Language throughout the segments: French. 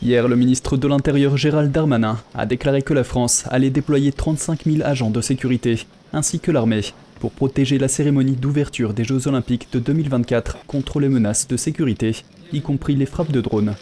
Hier, le ministre de l'Intérieur Gérald Darmanin a déclaré que la France allait déployer 35 000 agents de sécurité, ainsi que l'armée, pour protéger la cérémonie d'ouverture des Jeux Olympiques de 2024 contre les menaces de sécurité, y compris les frappes de drones.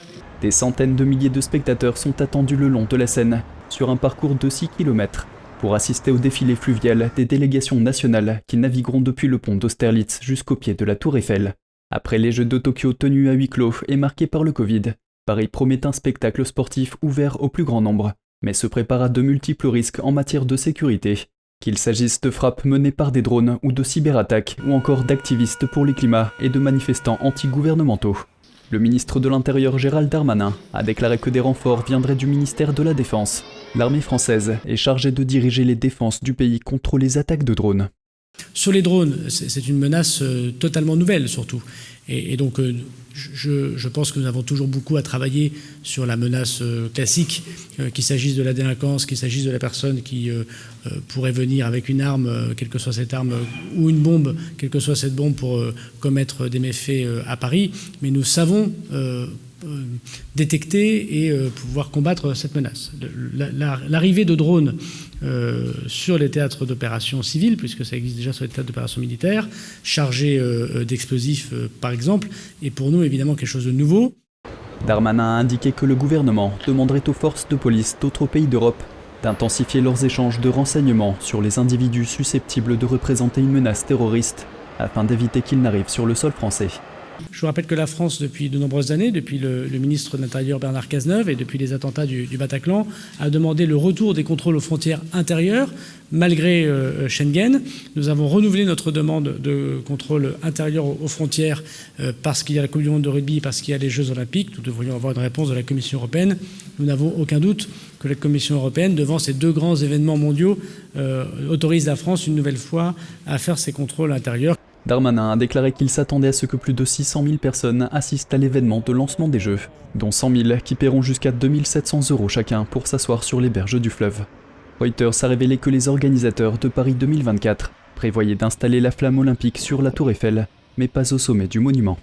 Des centaines de milliers de spectateurs sont attendus le long de la Seine, sur un parcours de 6 km, pour assister au défilé fluvial des délégations nationales qui navigueront depuis le pont d'Austerlitz jusqu'au pied de la Tour Eiffel. Après les Jeux de Tokyo tenus à huis clos et marqués par le Covid, Paris promet un spectacle sportif ouvert au plus grand nombre, mais se prépare à de multiples risques en matière de sécurité, qu'il s'agisse de frappes menées par des drones ou de cyberattaques, ou encore d'activistes pour le climat et de manifestants anti-gouvernementaux. Le ministre de l'Intérieur Gérald Darmanin a déclaré que des renforts viendraient du ministère de la Défense. L'armée française est chargée de diriger les défenses du pays contre les attaques de drones. Sur les drones, c'est une menace totalement nouvelle surtout. Et donc je pense que nous avons toujours beaucoup à travailler sur la menace classique, qu'il s'agisse de la délinquance, qu'il s'agisse de la personne qui pourrait venir avec une arme, quelle que soit cette arme, ou une bombe, quelle que soit cette bombe, pour commettre des méfaits à Paris. Mais nous savons détecter et pouvoir combattre cette menace. L'arrivée de drones sur les théâtres d'opérations civiles, puisque ça existe déjà sur les théâtres d'opérations militaires, chargés d'explosifs par exemple, est pour nous évidemment quelque chose de nouveau. Darmanin a indiqué que le gouvernement demanderait aux forces de police d'autres pays d'Europe d'intensifier leurs échanges de renseignements sur les individus susceptibles de représenter une menace terroriste, afin d'éviter qu'ils n'arrivent sur le sol français. Je vous rappelle que la France, depuis de nombreuses années, depuis le ministre de l'Intérieur Bernard Cazeneuve et depuis les attentats du Bataclan, a demandé le retour des contrôles aux frontières intérieures, malgré Schengen. Nous avons renouvelé notre demande de contrôle intérieur aux frontières parce qu'il y a la Coupe du Monde de rugby, parce qu'il y a les Jeux Olympiques. Nous devrions avoir une réponse de la Commission européenne. Nous n'avons aucun doute que la Commission européenne, devant ces deux grands événements mondiaux, autorise la France une nouvelle fois à faire ces contrôles intérieurs. Darmanin a déclaré qu'il s'attendait à ce que plus de 600 000 personnes assistent à l'événement de lancement des Jeux, dont 100 000 qui paieront jusqu'à 2 700 € chacun pour s'asseoir sur les berges du fleuve. Reuters a révélé que les organisateurs de Paris 2024 prévoyaient d'installer la flamme olympique sur la Tour Eiffel, mais pas au sommet du monument.